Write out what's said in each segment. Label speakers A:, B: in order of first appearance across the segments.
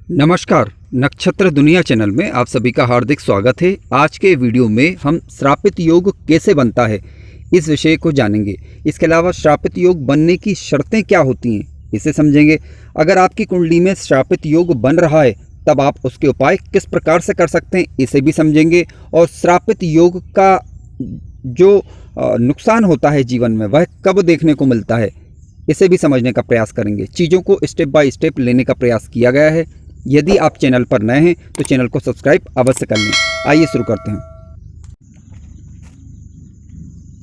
A: नमस्कार, नक्षत्र दुनिया चैनल में आप सभी का हार्दिक स्वागत है। आज के वीडियो में हम श्रापित योग कैसे बनता है इस विषय को जानेंगे। इसके अलावा श्रापित योग बनने की शर्तें क्या होती हैं इसे समझेंगे। अगर आपकी कुंडली में श्रापित योग बन रहा है तब आप उसके उपाय किस प्रकार से कर सकते हैं इसे भी समझेंगे। और श्रापित योग का जो नुकसान होता है जीवन में वह कब देखने को मिलता है इसे भी समझने का प्रयास करेंगे। चीज़ों को स्टेप बाय स्टेप लेने का प्रयास किया गया है। यदि आप चैनल पर नए हैं तो चैनल को सब्सक्राइब अवश्य कर लें। आइए शुरू करते हैं।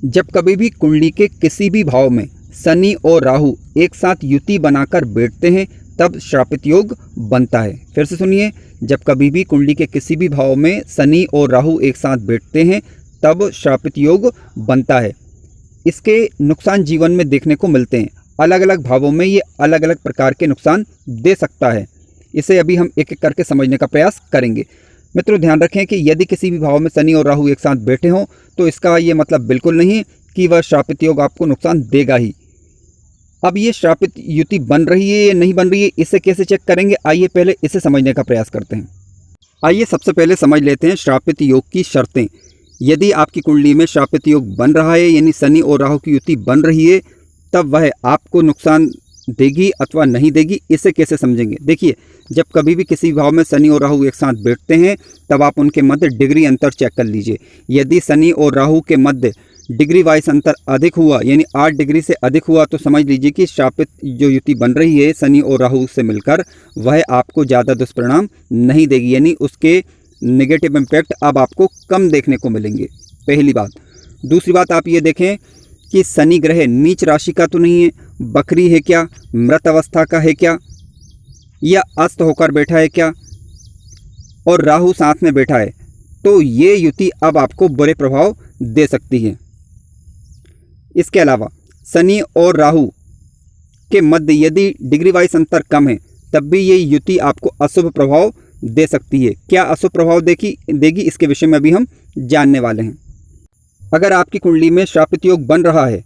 A: जब कभी भी कुंडली के किसी भी भाव में शनि और राहु एक साथ युति बनाकर बैठते हैं तब श्रापित योग बनता है। फिर से सुनिए, जब कभी भी कुंडली के किसी भी भाव में शनि और राहु एक साथ बैठते हैं तब श्रापित योग बनता है। इसके नुकसान जीवन में देखने को मिलते हैं। अलग अलग भावों में ये अलग अलग प्रकार के नुकसान दे सकता है। इसे अभी हम एक एक करके समझने का प्रयास करेंगे। मित्रों, ध्यान रखें कि यदि किसी भी भाव में शनि और राहु एक साथ बैठे हों तो इसका ये मतलब बिल्कुल नहीं कि वह श्रापित योग आपको नुकसान देगा ही। अब ये श्रापित युति बन रही है या नहीं बन रही है इसे कैसे चेक करेंगे, आइए पहले इसे समझने का प्रयास करते हैं। आइए सबसे पहले समझ लेते हैं श्रापित योग की शर्तें। यदि आपकी कुंडली में श्रापित योग बन रहा है यानी शनि और राहु की युति बन रही है तब वह आपको नुकसान देगी अथवा नहीं देगी, इसे कैसे समझेंगे। देखिए, जब कभी भी किसी भाव में शनि और राहु एक साथ बैठते हैं तब आप उनके मध्य डिग्री अंतर चेक कर लीजिए। यदि शनि और राहु के मध्य डिग्री वाइज अंतर अधिक हुआ यानी 8 डिग्री से अधिक हुआ तो समझ लीजिए कि श्रापित जो युति बन रही है शनि और राहु से मिलकर वह आपको ज़्यादा दुष्परिणाम नहीं देगी, यानी उसके नेगेटिव इम्पैक्ट अब आपको कम देखने को मिलेंगे। पहली बात। दूसरी बात, आप ये देखें कि शनि ग्रह नीच राशि का तो नहीं है, बकरी है क्या, मृत अवस्था का है क्या, या अस्त होकर बैठा है क्या, और राहु साथ में बैठा है तो ये युति अब आपको बुरे प्रभाव दे सकती है। इसके अलावा शनि और राहु के मध्य यदि डिग्री वाइज अंतर कम है तब भी ये युति आपको अशुभ प्रभाव दे सकती है। क्या अशुभ प्रभाव देगी इसके विषय में अभी हम जानने वाले हैं। अगर आपकी कुंडली में श्रापित योग बन रहा है,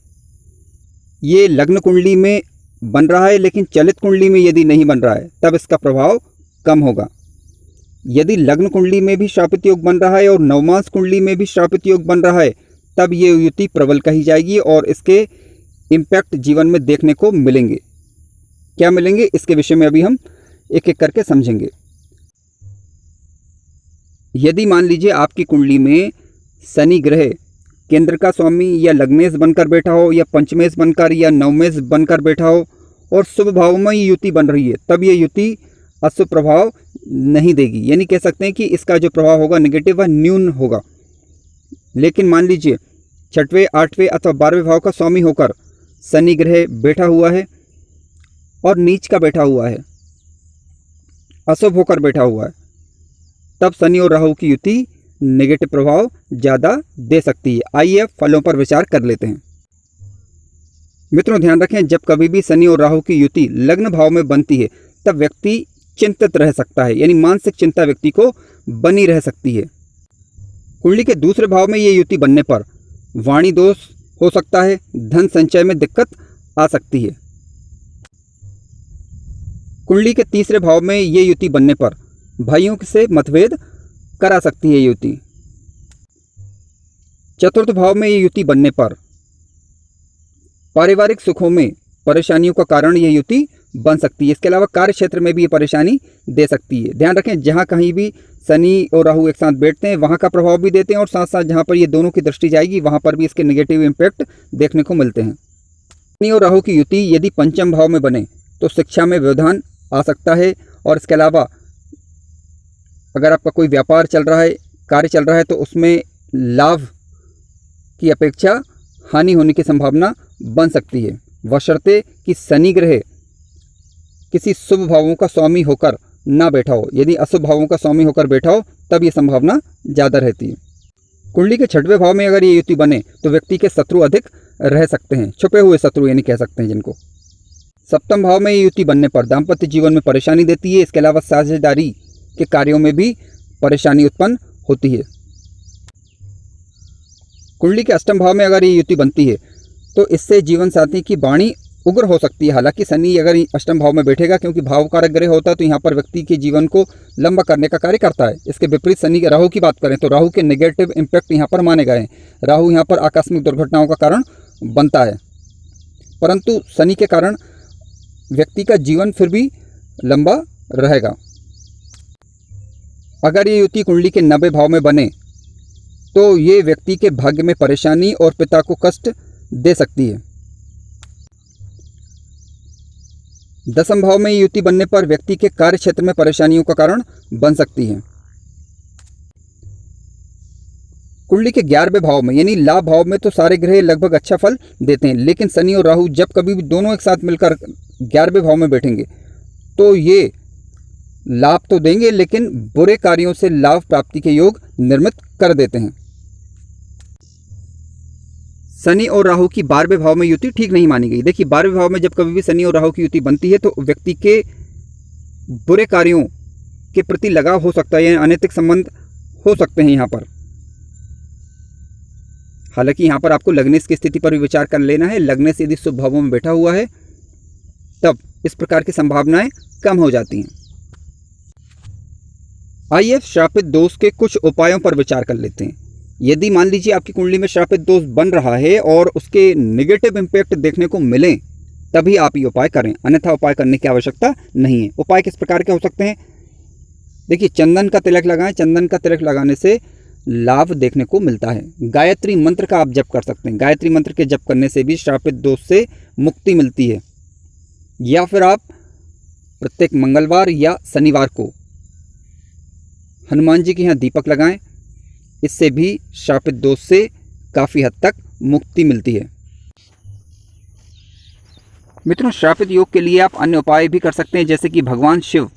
A: ये लग्न कुंडली में बन रहा है लेकिन चलित कुंडली में यदि नहीं बन रहा है तब इसका प्रभाव कम होगा। यदि लग्न कुंडली में भी श्रापित योग बन रहा है और नवमांश कुंडली में भी श्रापित योग बन रहा है तब ये युति प्रबल कही जाएगी और इसके इम्पैक्ट जीवन में देखने को मिलेंगे। क्या मिलेंगे इसके विषय में अभी हम एक एक करके समझेंगे। यदि मान लीजिए आपकी कुंडली में शनि ग्रह केंद्र का स्वामी या लग्नेश बनकर बैठा हो या पंचमेश बनकर या नवमेश बनकर बैठा हो और शुभ भाव में ये युति बन रही है तब ये युति अशुभ प्रभाव नहीं देगी, यानी कह सकते हैं कि इसका जो प्रभाव होगा नेगेटिव वह न्यून होगा। लेकिन मान लीजिए 6वें 8वें अथवा 12वें भाव का स्वामी होकर शनि ग्रह बैठा हुआ है और नीच का बैठा हुआ है, अशुभ होकर बैठा हुआ है, तब शनि और राहु की युति नेगेटिव प्रभाव ज़्यादा दे सकती है। आइए फलों पर विचार कर लेते हैं। मित्रों, ध्यान रखें, जब कभी भी शनि और राहु की युति लग्न भाव में बनती है तब व्यक्ति चिंतित रह सकता है, यानी मानसिक चिंता व्यक्ति को बनी रह सकती है। कुंडली के दूसरे भाव में ये युति बनने पर वाणी दोष हो सकता है, धन संचय में दिक्कत आ सकती है। कुंडली के तीसरे भाव में ये युति बनने पर भाइयों से मतभेद करा सकती है युति। चतुर्थ भाव में ये युति बनने पर पारिवारिक सुखों में परेशानियों का कारण ये युति बन सकती है। इसके अलावा कार्य क्षेत्र में भी ये परेशानी दे सकती है। ध्यान रखें, जहां कहीं भी शनि और राहु एक साथ बैठते हैं वहां का प्रभाव भी देते हैं और साथ साथ जहां पर ये दोनों की दृष्टि जाएगी वहां पर भी इसके नेगेटिव इम्पैक्ट देखने को मिलते हैं। शनि और राहु की युति यदि पंचम भाव में बने तो शिक्षा में व्यवधान आ सकता है। और इसके अलावा अगर आपका कोई व्यापार चल रहा है, कार्य चल रहा है तो उसमें लाभ की अपेक्षा हानि होने की संभावना बन सकती है, बशर्ते कि शनि ग्रह किसी शुभ भावों का स्वामी होकर ना बैठा हो। यदि अशुभ भावों का स्वामी होकर बैठा हो तब ये संभावना ज़्यादा रहती है। कुंडली के 6वें भाव में अगर ये युति बने तो व्यक्ति के शत्रु अधिक रह सकते हैं, छुपे हुए शत्रु यानी कह सकते हैं जिनको। सप्तम भाव में ये युति बनने पर दाम्पत्य जीवन में परेशानी देती है। इसके अलावा साझेदारी के कार्यों में भी परेशानी उत्पन्न होती है। कुंडली के अष्टम भाव में अगर ये युति बनती है तो इससे जीवन साथी की वाणी उग्र हो सकती है। हालांकि शनि अगर अष्टम भाव में बैठेगा, क्योंकि भाव कारक ग्रह होता है, तो यहाँ पर व्यक्ति के जीवन को लंबा करने का कार्य करता है। इसके विपरीत शनि के राहु की बात करें तो राहु के नेगेटिव इम्पैक्ट यहाँ पर माने गए हैं। राहु यहाँ पर आकस्मिक दुर्घटनाओं का कारण बनता है, परंतु शनि के कारण व्यक्ति का जीवन फिर भी लंबा रहेगा। अगर ये युति कुंडली के 90 भाव में बने तो ये व्यक्ति के भाग्य में परेशानी और पिता को कष्ट दे सकती है। 10वें भाव में युति बनने पर व्यक्ति के कार्य क्षेत्र में परेशानियों का कारण बन सकती है। कुंडली के 11वें भाव में यानी लाभ भाव में तो सारे ग्रह लगभग अच्छा फल देते हैं, लेकिन शनि और राहु जब कभी भी दोनों एक साथ मिलकर 11वें भाव में बैठेंगे तो ये लाभ तो देंगे, लेकिन बुरे कार्यों से लाभ प्राप्ति के योग निर्मित कर देते हैं। शनि और राहु की 12वें भाव में युति ठीक नहीं मानी गई। देखिए 12वें भाव में जब कभी भी शनि और राहु की युति बनती है तो व्यक्ति के बुरे कार्यों के प्रति लगाव हो सकता है, यानी अनैतिक संबंध हो सकते हैं यहाँ पर। हालांकि यहाँ पर आपको लग्नेश की स्थिति पर भी विचार कर लेना है। लग्नेश यदि शुभ भावों में बैठा हुआ है तब इस प्रकार की संभावनाएं कम हो जाती हैं। आइए श्रापित दोष के कुछ उपायों पर विचार कर लेते हैं। यदि मान लीजिए आपकी कुंडली में श्रापित दोष बन रहा है और उसके नेगेटिव इम्पैक्ट देखने को मिले, तभी आप ये उपाय करें, अन्यथा उपाय करने की आवश्यकता नहीं है। उपाय किस प्रकार के हो सकते हैं? देखिए चंदन का तिलक लगाएं। चंदन का तिलक लगाने से लाभ देखने को मिलता है। गायत्री मंत्र का आप जप कर सकते हैं। गायत्री मंत्र के जप करने से भी श्रापित दोष से मुक्ति मिलती है। या फिर आप प्रत्येक मंगलवार या शनिवार को हनुमान जी के यहाँ दीपक लगाएं। इससे भी श्रापित दोष से काफ़ी हद तक मुक्ति मिलती है। मित्रों, श्रापित योग के लिए आप अन्य उपाय भी कर सकते हैं, जैसे कि भगवान शिव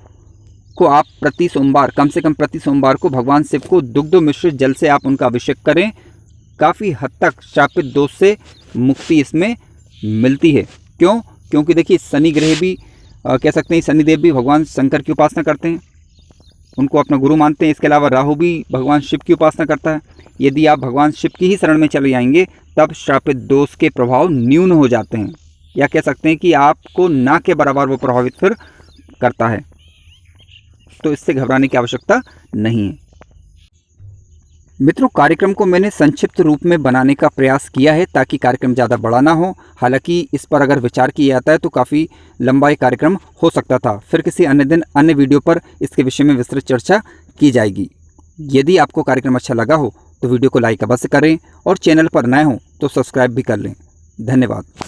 A: को आप प्रति सोमवार, कम से कम प्रति सोमवार को भगवान शिव को दुग्ध मिश्रित जल से आप उनका अभिषेक करें। काफ़ी हद तक श्रापित दोष से मुक्ति इसमें मिलती है। क्यों? क्योंकि देखिए शनि ग्रह भी कह सकते हैं, शनिदेव भी भगवान शंकर की उपासना करते हैं, उनको अपना गुरु मानते हैं। इसके अलावा राहु भी भगवान शिव की उपासना करता है। यदि आप भगवान शिव की ही शरण में चले जाएंगे तब श्रापित दोष के प्रभाव न्यून हो जाते हैं, या कह सकते हैं कि आपको ना के बराबर वो प्रभावित फिर करता है। तो इससे घबराने की आवश्यकता नहीं है। मित्रों, कार्यक्रम को मैंने संक्षिप्त रूप में बनाने का प्रयास किया है ताकि कार्यक्रम ज़्यादा बड़ा ना हो। हालांकि इस पर अगर विचार किया जाता है तो काफ़ी लंबा ये कार्यक्रम हो सकता था। फिर किसी अन्य दिन अन्य वीडियो पर इसके विषय में विस्तृत चर्चा की जाएगी। यदि आपको कार्यक्रम अच्छा लगा हो तो वीडियो को लाइक अवश्य करें और चैनल पर नए हो तो सब्सक्राइब भी कर लें। धन्यवाद।